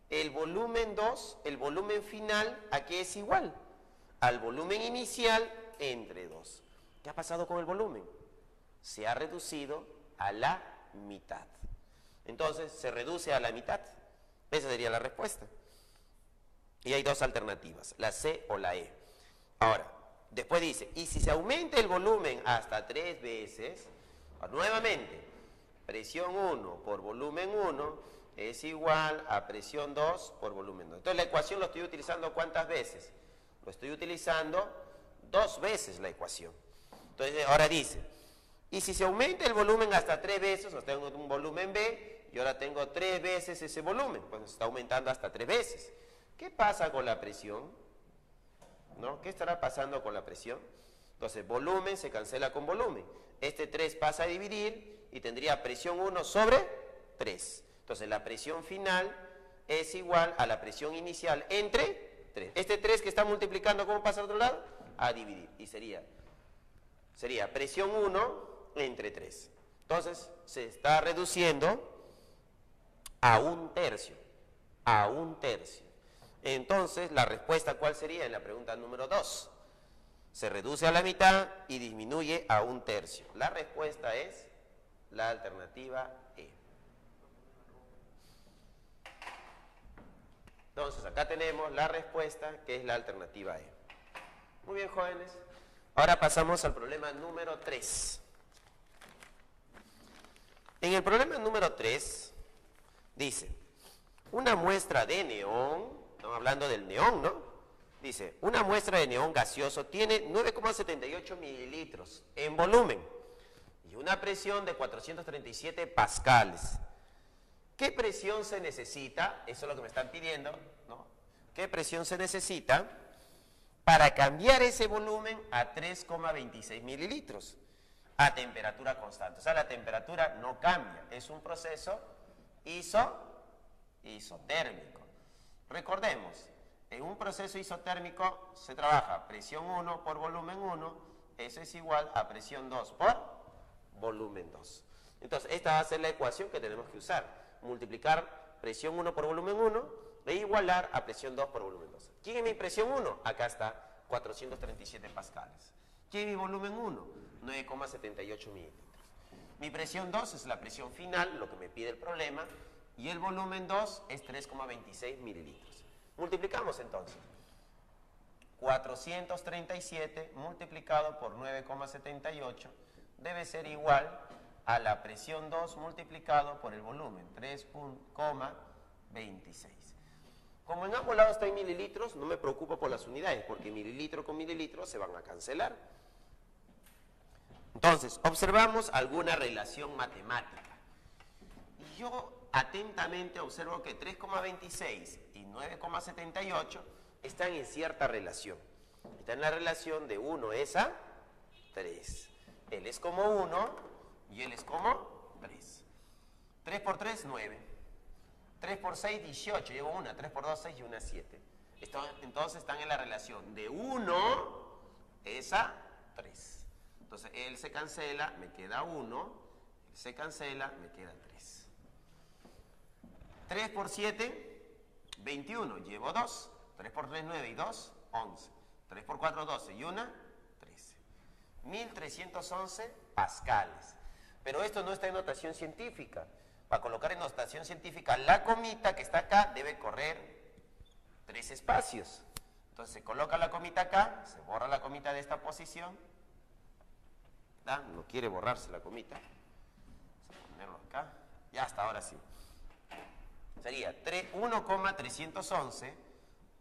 Speaker 1: El volumen 2, el volumen final, ¿a qué es igual? Al volumen inicial entre 2. ¿Qué ha pasado con el volumen? Se ha reducido a la mitad. Entonces, se reduce a la mitad. Esa sería la respuesta. Y hay dos alternativas, la C o la E. Ahora, después dice, y si se aumenta el volumen hasta 3 veces, nuevamente, presión 1 por volumen 1 es igual a presión 2 por volumen 2. Entonces, la ecuación lo estoy utilizando ¿cuántas veces? Lo estoy utilizando 2 veces la ecuación. Entonces, ahora dice, y si se aumenta el volumen hasta 3 veces, o sea, tengo un volumen B, y ahora tengo 3 veces ese volumen, pues está aumentando hasta 3 veces. ¿Qué pasa con la presión? ¿No? ¿Qué estará pasando con la presión? Entonces, volumen se cancela con volumen. Este 3 pasa a dividir y tendría presión 1 sobre 3. Entonces, la presión final es igual a la presión inicial entre 3. Este 3 que está multiplicando, ¿cómo pasa al otro lado? A dividir. Y sería presión 1 entre 3. Entonces, se está reduciendo a 1/3. A 1/3. Entonces, la respuesta, ¿cuál sería en la pregunta número 2? Se reduce a la mitad y disminuye a 1/3. La respuesta es la alternativa E. Entonces, acá tenemos la respuesta, que es la alternativa E. Muy bien, jóvenes. Ahora pasamos al problema número 3. En el problema número 3, dice, una muestra de neón, estamos hablando del neón, ¿no? Dice, una muestra de neón gaseoso tiene 9,78 mililitros en volumen y una presión de 437 pascales. ¿Qué presión se necesita? Eso es lo que me están pidiendo, ¿no? ¿Qué presión se necesita para cambiar ese volumen a 3,26 mililitros a temperatura constante? O sea, la temperatura no cambia, es un proceso isotérmico. Recordemos, en un proceso isotérmico se trabaja presión 1 por volumen 1, eso es igual a presión 2 por volumen 2. Entonces, esta va a ser la ecuación que tenemos que usar. Multiplicar presión 1 por volumen 1 e igualar a presión 2 por volumen 2. ¿Quién es mi presión 1? Acá está, 437 pascales. ¿Quién es mi volumen 1? 9,78 mililitros. Mi presión 2 es la presión final, lo que me pide el problema, y el volumen 2 es 3,26 mililitros. Multiplicamos entonces. 437 multiplicado por 9,78 debe ser igual a la presión 2 multiplicado por el volumen, 3,26. Como en ambos lados está en mililitros, no me preocupo por las unidades, porque mililitro con mililitro se van a cancelar. Entonces, observamos alguna relación matemática. Y yo atentamente observo que 3,26 y 9,78 están en cierta relación. Está en la relación de 1 es a 3. Él es como 1 y él es como 3. 3 por 3, 9. 3 por 6, 18. Llevo una. 3 por 2, 6 y una, 7. Entonces están en la relación de 1 es a 3. Entonces, él se cancela, me queda 1. Él se cancela, me queda 3. 3 por 7, 21. Llevo 2. 3 por 3, 9 y 2, 11. 3 por 4, 12 y 1, 13. 1311 pascales. Pero esto no está en notación científica. Para colocar en notación científica, la comita que está acá debe correr 3 espacios. Entonces se coloca la comita acá, se borra la comita de esta posición. ¿Da? No quiere borrarse la comita. Vamos a ponerlo acá. Ya hasta ahora sí. Sería 1,311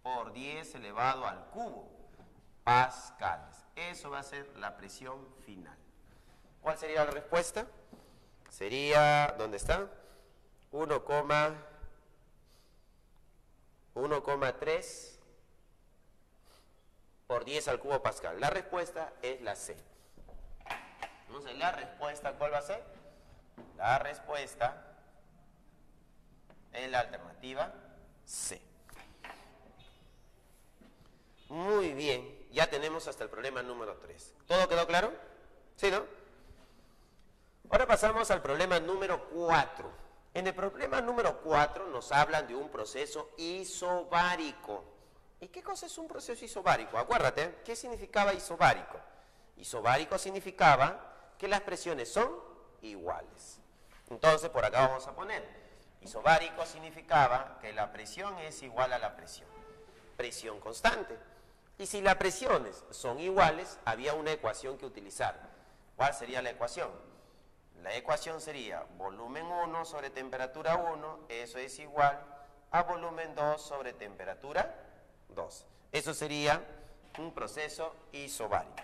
Speaker 1: por 10 elevado al cubo pascales. Eso va a ser la presión final. ¿Cuál sería la respuesta? Sería, ¿dónde está? 1,3 por 10 al cubo pascal. La respuesta es la C. Entonces, ¿la respuesta cuál va a ser? La respuesta es la alternativa C. Muy bien, ya tenemos hasta el problema número 3. ¿Todo quedó claro? ¿Sí, no? Ahora pasamos al problema número 4. En el problema número 4 nos hablan de un proceso isobárico. ¿Y qué cosa es un proceso isobárico? Acuérdate, ¿qué significaba isobárico? Isobárico significaba que las presiones son iguales. Entonces, por acá vamos a poner, isobárico significaba que la presión es igual a la presión constante. Y si las presiones son iguales, había una ecuación que utilizar. ¿Cuál sería la ecuación? La ecuación sería volumen 1 sobre temperatura 1, eso es igual a volumen 2 sobre temperatura 2. Eso sería un proceso isobárico.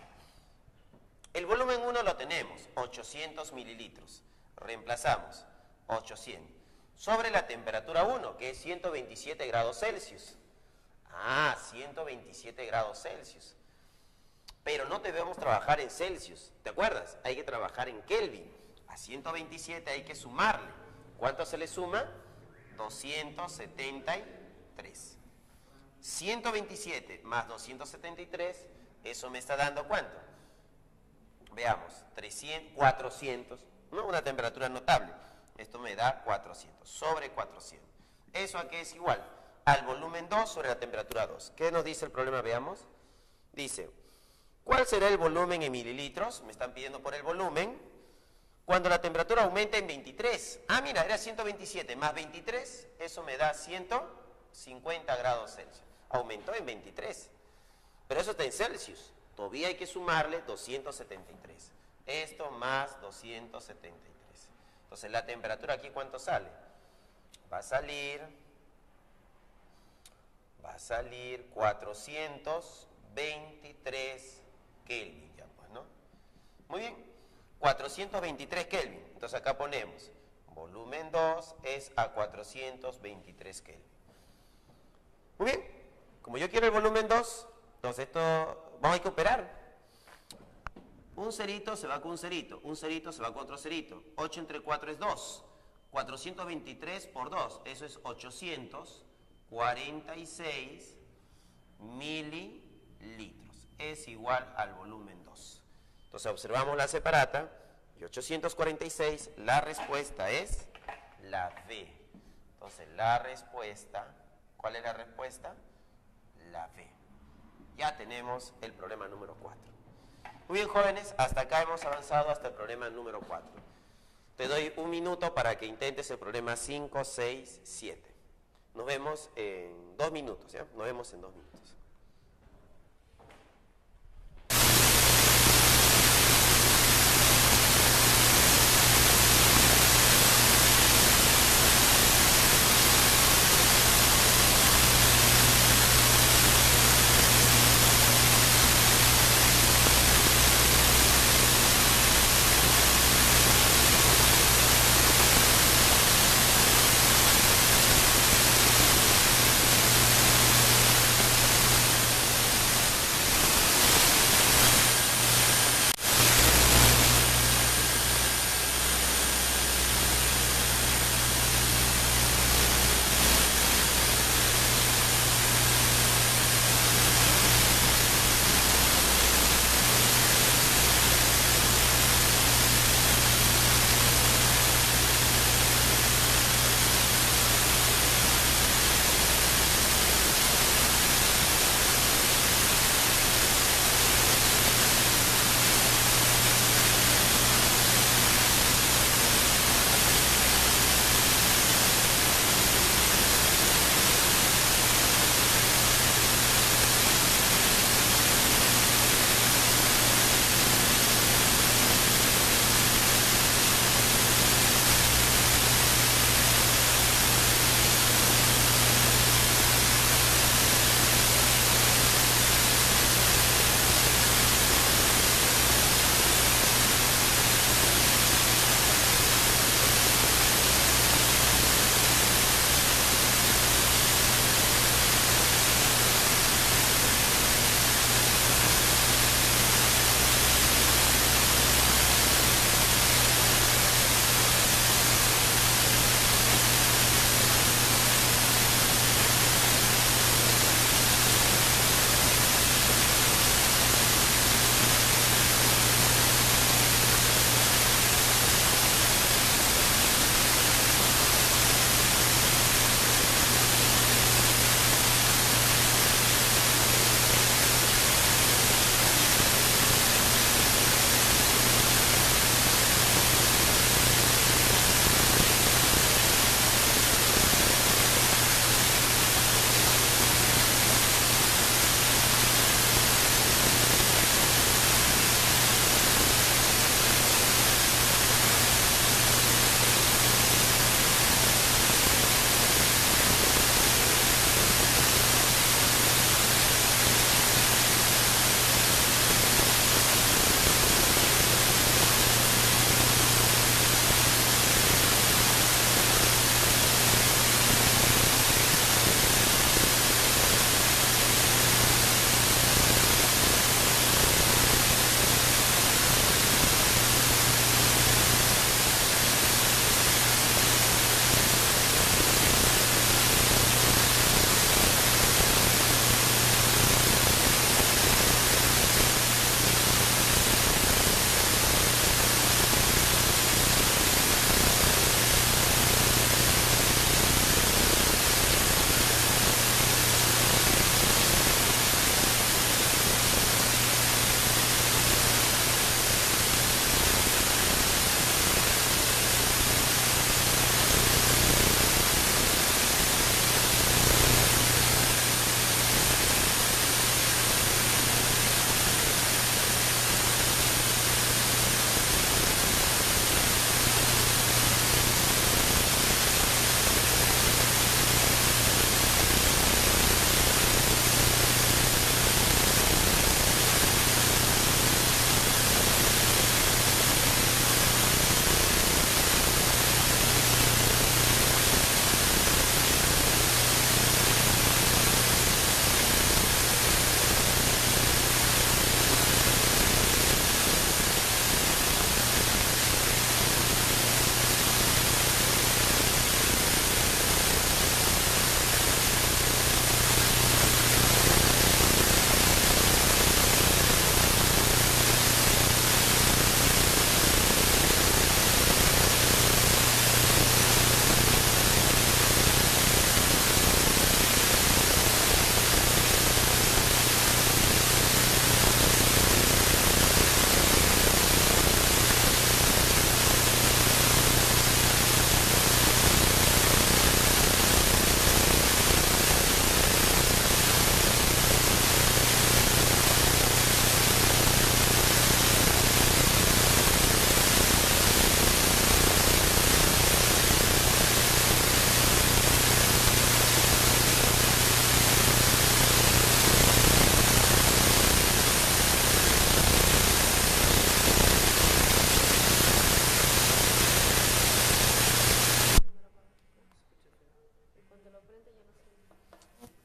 Speaker 1: El volumen 1 lo tenemos, 800 mililitros. Reemplazamos 800 sobre la temperatura 1, que es 127 grados Celsius. 127 grados Celsius. Pero no debemos trabajar en Celsius, ¿te acuerdas? Hay que trabajar en Kelvin. A 127 hay que sumarle. ¿Cuánto se le suma? 273. 127 más 273, eso me está dando ¿cuánto? Veamos, 400, ¿no? Una temperatura notable. Esto me da 400, sobre 400. ¿Eso a qué es igual? Al volumen 2 sobre la temperatura 2. ¿Qué nos dice el problema? Veamos. Dice, ¿cuál será el volumen en mililitros? Me están pidiendo por el volumen. Cuando la temperatura aumenta en 23. Mira, era 127 más 23, eso me da 140. 50 grados Celsius. Aumentó en 23. Pero eso está en Celsius. Todavía hay que sumarle 273. Esto más 273. Entonces, la temperatura aquí, ¿cuánto sale? Va a salir 423 Kelvin, ya pues, ¿no? Muy bien, 423 Kelvin. Entonces acá ponemos, volumen 2 es a 423 Kelvin. Muy bien, como yo quiero el volumen 2, entonces esto vamos a que operar. Un cerito se va con un cerito se va con otro cerito. 8 entre 4 es 2. 423 por 2, eso es 846 mililitros. Es igual al volumen 2. Entonces observamos la separata y 846, la respuesta es la B. Entonces la respuesta, ¿cuál es la respuesta? La B. Ya tenemos el problema número 4. Muy bien, jóvenes, hasta acá hemos avanzado hasta el problema número 4. Te doy un minuto para que intentes el problema 5, 6, 7. Nos vemos en 2 minutos, ¿ya? Nos vemos en 2 minutos.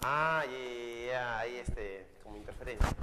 Speaker 1: Ah, ya, ahí como interferencia.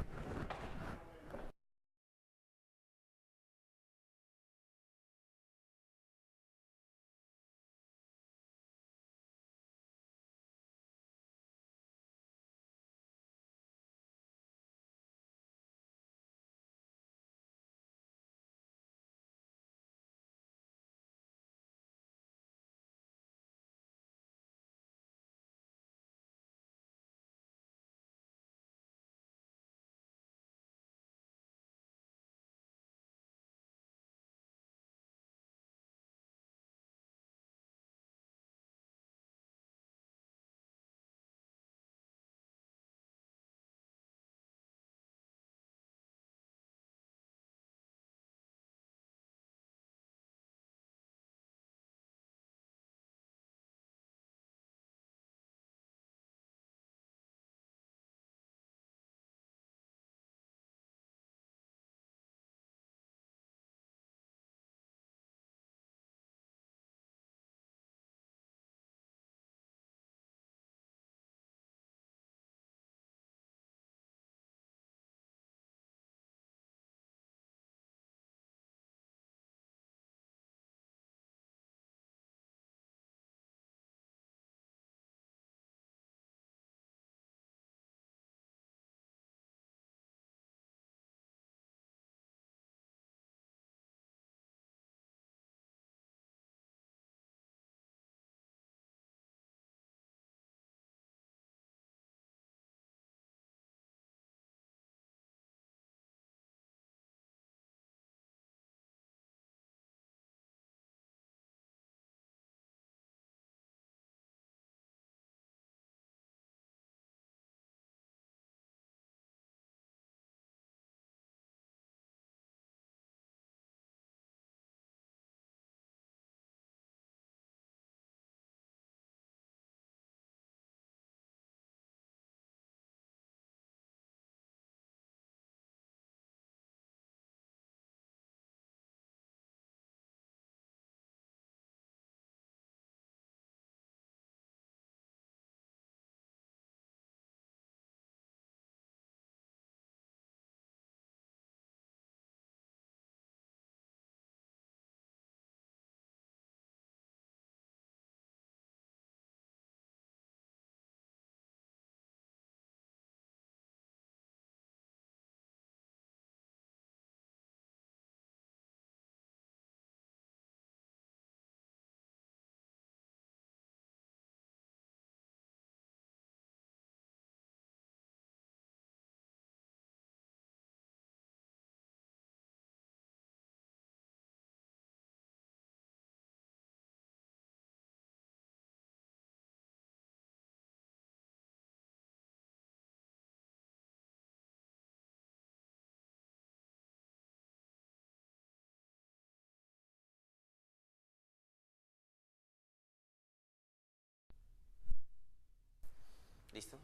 Speaker 1: ¿Listo?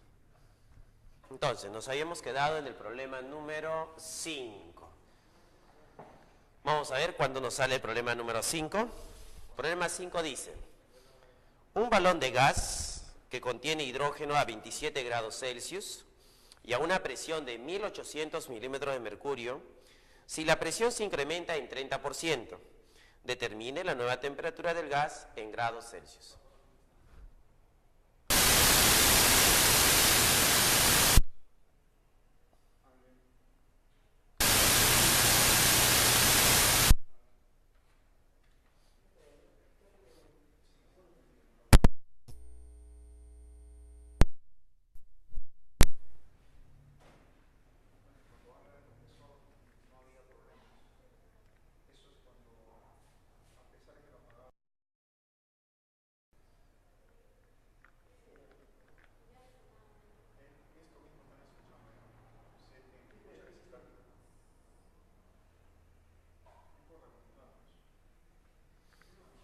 Speaker 1: Entonces, nos habíamos quedado en el problema número 5. Vamos a ver cuándo nos sale el problema número 5. Problema 5 dice: un balón de gas que contiene hidrógeno a 27 grados Celsius y a una presión de 1800 milímetros de mercurio, si la presión se incrementa en 30%, determine la nueva temperatura del gas en grados Celsius.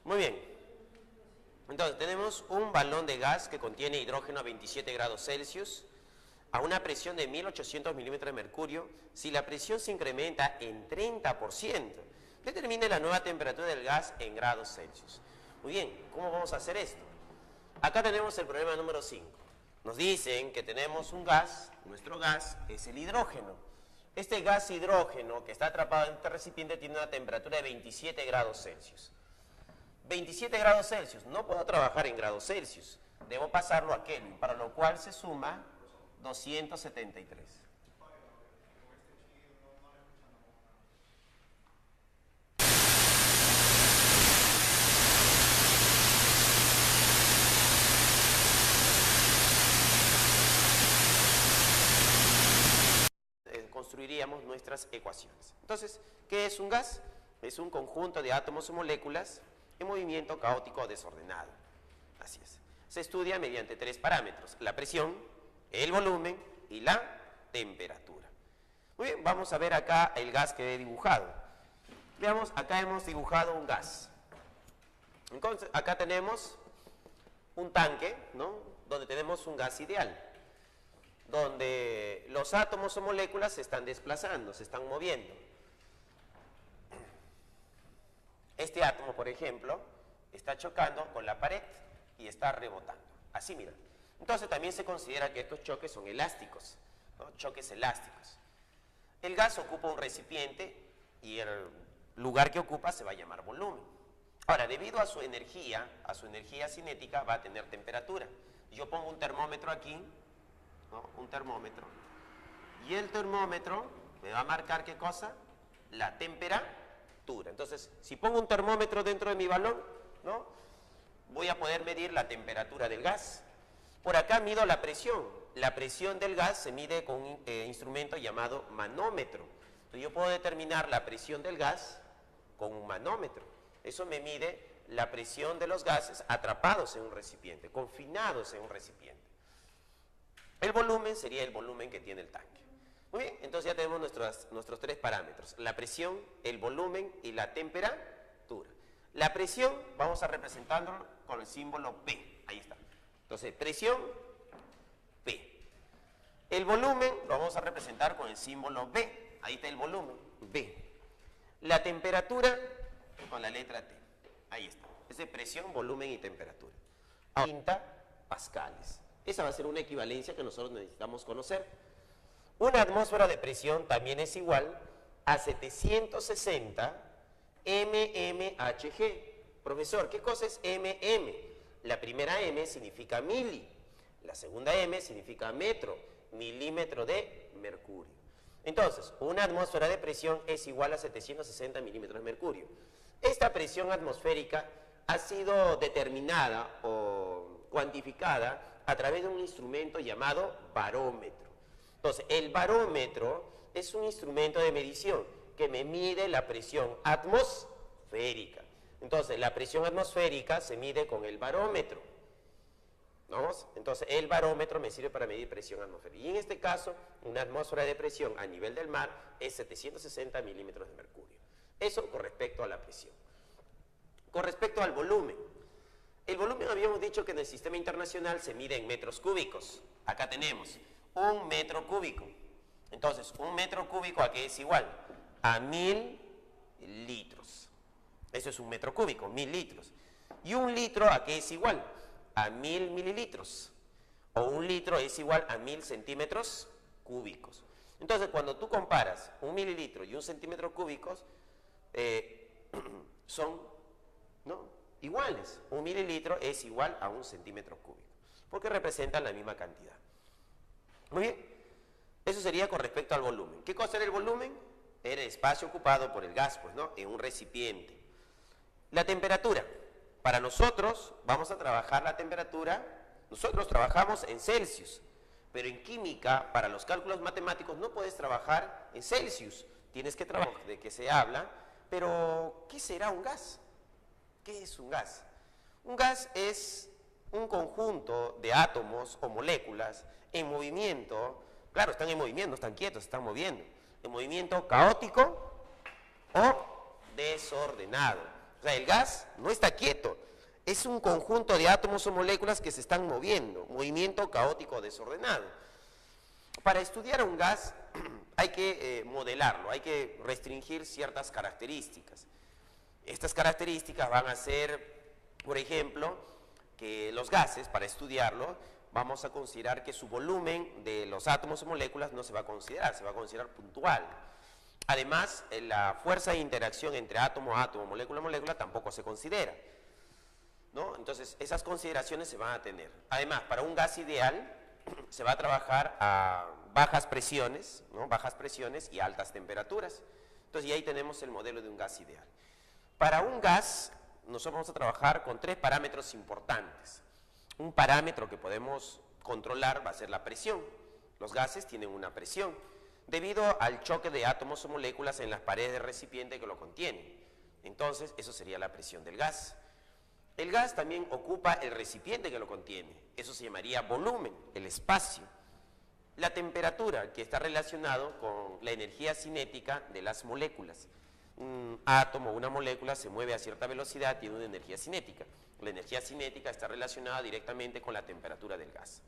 Speaker 1: Muy bien. Entonces, tenemos un balón de gas que contiene hidrógeno a 27 grados Celsius a una presión de 1800 milímetros de mercurio. Si la presión se incrementa en 30%, determine la nueva temperatura del gas en grados Celsius. Muy bien, ¿cómo vamos a hacer esto? Acá tenemos el problema número 5. Nos dicen que tenemos un gas, nuestro gas es el hidrógeno. Este gas hidrógeno que está atrapado en este recipiente tiene una temperatura de 27 grados Celsius. 27 grados Celsius, no puedo trabajar en grados Celsius, debo pasarlo a Kelvin, para lo cual se suma 273. Construiríamos nuestras ecuaciones. Entonces, ¿qué es un gas? Es un conjunto de átomos o moléculas en movimiento caótico o desordenado. Así es. Se estudia mediante tres parámetros: la presión, el volumen y la temperatura. Muy bien, vamos a ver acá el gas que he dibujado. Veamos, acá hemos dibujado un gas. Entonces, acá tenemos un tanque, ¿no?, donde tenemos un gas ideal, donde los átomos o moléculas se están desplazando, se están moviendo. Este átomo, por ejemplo, está chocando con la pared y está rebotando. Así, mira. Entonces también se considera que estos choques son elásticos, ¿no?, choques elásticos. El gas ocupa un recipiente y el lugar que ocupa se va a llamar volumen. Ahora, debido a su energía cinética, va a tener temperatura. Yo pongo un termómetro aquí, ¿no?, un termómetro, y el termómetro me va a marcar ¿qué cosa? La temperatura. Entonces, si pongo un termómetro dentro de mi balón, ¿no?, voy a poder medir la temperatura del gas. Por acá mido la presión. La presión del gas se mide con un instrumento llamado manómetro. Entonces, yo puedo determinar la presión del gas con un manómetro. Eso me mide la presión de los gases atrapados en un recipiente, confinados en un recipiente. El volumen sería el volumen que tiene el tanque. Muy bien, entonces ya tenemos nuestros tres parámetros: la presión, el volumen y la temperatura. La presión vamos a representarlo con el símbolo P. Ahí está. Entonces, presión, P. El volumen lo vamos a representar con el símbolo B. Ahí está el volumen, B. La temperatura con la letra T. Ahí está. Esa es presión, volumen y temperatura. 30 pascales. Esa va a ser una equivalencia que nosotros necesitamos conocer. Una atmósfera de presión también es igual a 760 mmHg. Profesor, ¿qué cosa es mm? La primera M significa mili, la segunda M significa metro, milímetro de mercurio. Entonces, una atmósfera de presión es igual a 760 milímetros de mercurio. Esta presión atmosférica ha sido determinada o cuantificada a través de un instrumento llamado barómetro. Entonces, el barómetro es un instrumento de medición que me mide la presión atmosférica. Entonces, la presión atmosférica se mide con el barómetro. ¿Vamos? Entonces, el barómetro me sirve para medir presión atmosférica. Y en este caso, una atmósfera de presión a nivel del mar es 760 milímetros de mercurio. Eso con respecto a la presión. Con respecto al volumen. El volumen habíamos dicho que en el sistema internacional se mide en metros cúbicos. Acá tenemos 1 metro cúbico. Entonces, 1 metro cúbico, ¿a qué es igual? A 1000 litros. Eso es 1 metro cúbico, 1000 litros. ¿Y 1 litro a qué es igual? A 1000 mililitros. O 1 litro es igual a 1000 centímetros cúbicos. Entonces, cuando tú comparas 1 mililitro y 1 centímetro cúbicos, son, ¿no?, iguales. 1 mililitro es igual a 1 centímetro cúbico, porque representan la misma cantidad. Muy bien, eso sería con respecto al volumen. ¿Qué cosa era el volumen? Era el espacio ocupado por el gas, pues, ¿no?, en un recipiente. La temperatura. Para nosotros, vamos a trabajar la temperatura, nosotros trabajamos en Celsius, pero en química, para los cálculos matemáticos, no puedes trabajar en Celsius. Tienes que trabajar, de qué se habla, pero ¿qué será un gas? ¿Qué es un gas? Un gas es un conjunto de átomos o moléculas en movimiento. Claro, están en movimiento, no están quietos, están moviendo. En movimiento caótico o desordenado. O sea, el gas no está quieto, es un conjunto de átomos o moléculas que se están moviendo, movimiento caótico o desordenado. Para estudiar un gas hay que modelarlo, hay que restringir ciertas características. Estas características van a ser, por ejemplo, que los gases, para estudiarlo, vamos a considerar que su volumen de los átomos o moléculas no se va a considerar, se va a considerar puntual. Además, la fuerza de interacción entre átomo a átomo, molécula a molécula tampoco se considera, ¿no? Entonces, esas consideraciones se van a tener. Además, para un gas ideal se va a trabajar a bajas presiones, ¿no? Bajas presiones y altas temperaturas. Entonces, y ahí tenemos el modelo de un gas ideal. Para un gas, nosotros vamos a trabajar con 3 parámetros importantes. Un parámetro que podemos controlar va a ser la presión. Los gases tienen una presión debido al choque de átomos o moléculas en las paredes del recipiente que lo contienen. Entonces, eso sería la presión del gas. El gas también ocupa el recipiente que lo contiene. Eso se llamaría volumen, el espacio. La temperatura, que está relacionado con la energía cinética de las moléculas. Un átomo o una molécula se mueve a cierta velocidad, tiene una energía cinética. La energía cinética está relacionada directamente con la temperatura del gas.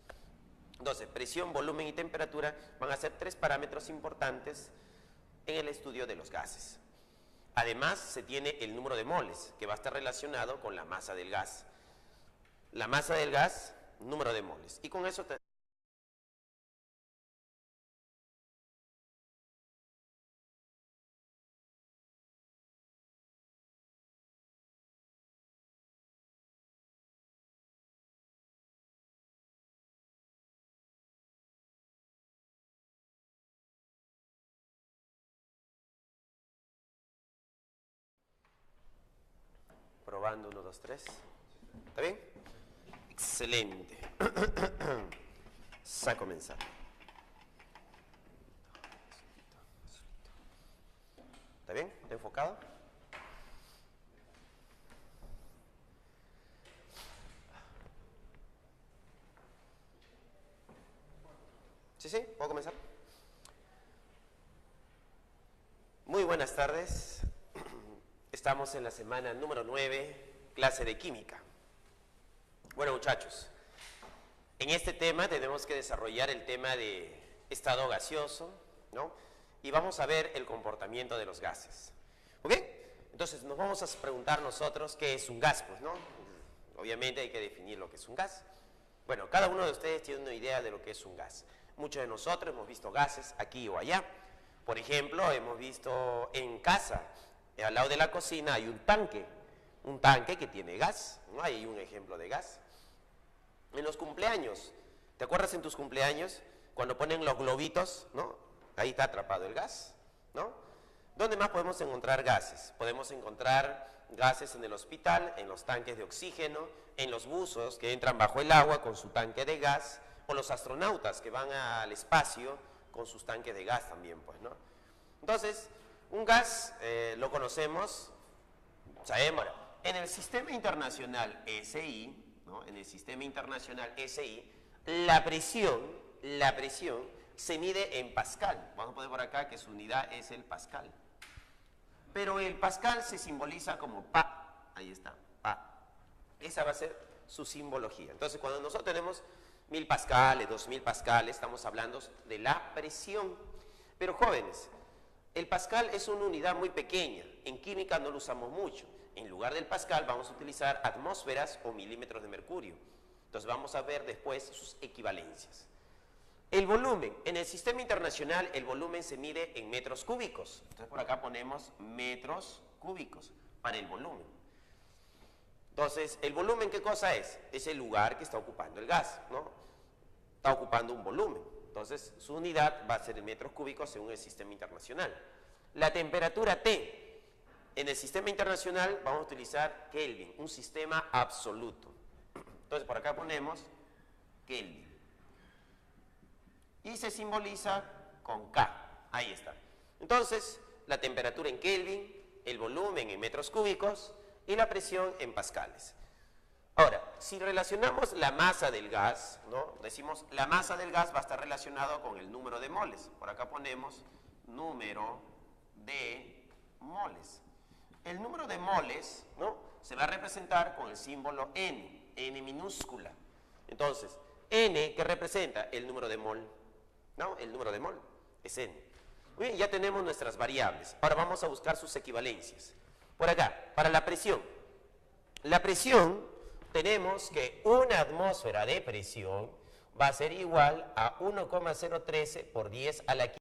Speaker 1: Entonces, presión, volumen y temperatura van a ser 3 parámetros importantes en el estudio de los gases. Además, se tiene el número de moles, que va a estar relacionado con la masa del gas. La masa del gas, número de moles. Y con eso probando, 1, 2, 3. ¿Está bien? Excelente. Vamos a comenzar. ¿Está bien? ¿Está enfocado? ¿Sí, sí? ¿Puedo comenzar? Muy buenas tardes. Estamos en la semana número 9, clase de química. Bueno, muchachos, en este tema tenemos que desarrollar el tema de estado gaseoso, ¿no? Y vamos a ver el comportamiento de los gases. ¿Ok? Entonces nos vamos a preguntar nosotros qué es un gas, pues, ¿no? Obviamente hay que definir lo que es un gas. Bueno, cada uno de ustedes tiene una idea de lo que es un gas. Muchos de nosotros hemos visto gases aquí o allá. Por ejemplo, hemos visto en casa, al lado de la cocina hay un tanque que tiene gas, ¿no? Ahí hay un ejemplo de gas. En los cumpleaños, ¿te acuerdas en tus cumpleaños cuando ponen los globitos, ¿no? Ahí está atrapado el gas, ¿no? ¿Dónde más podemos encontrar gases? Podemos encontrar gases en el hospital, en los tanques de oxígeno, en los buzos que entran bajo el agua con su tanque de gas, o los astronautas que van al espacio con sus tanques de gas también, pues, ¿no? Entonces, un gas lo conocemos, sabemos, en el sistema internacional SI, ¿no? En el sistema internacional SI, la presión se mide en pascal. Vamos a poner por acá que su unidad es el pascal. Pero el pascal se simboliza como Pa. Ahí está, Pa. Esa va a ser su simbología. Entonces, cuando nosotros tenemos 1000 pascales, 2000 pascales, estamos hablando de la presión. Pero jóvenes, el pascal es una unidad muy pequeña. En química no lo usamos mucho. En lugar del pascal vamos a utilizar atmósferas o milímetros de mercurio. Entonces vamos a ver después sus equivalencias. El volumen. En el sistema internacional el volumen se mide en metros cúbicos. Entonces por acá ponemos metros cúbicos para el volumen. Entonces, ¿el volumen qué cosa es? Es el lugar que está ocupando el gas, ¿no? Está ocupando un volumen. Entonces, su unidad va a ser en metros cúbicos según el sistema internacional. La temperatura T. En el sistema internacional vamos a utilizar Kelvin, un sistema absoluto. Entonces, por acá ponemos Kelvin. Y se simboliza con K. Ahí está. Entonces, la temperatura en Kelvin, el volumen en metros cúbicos y la presión en pascales. Ahora, si relacionamos la masa del gas, ¿no? Decimos la masa del gas va a estar relacionado con el número de moles. Por acá ponemos número de moles. El número de moles, ¿no? Se va a representar con el símbolo N, N minúscula. Entonces, N, ¿qué representa? El número de mol, ¿no? El número de mol es N. Muy bien, ya tenemos nuestras variables. Ahora vamos a buscar sus equivalencias. Por acá, para la presión. La presión, tenemos que una atmósfera de presión va a ser igual a 1,013 por 10 a la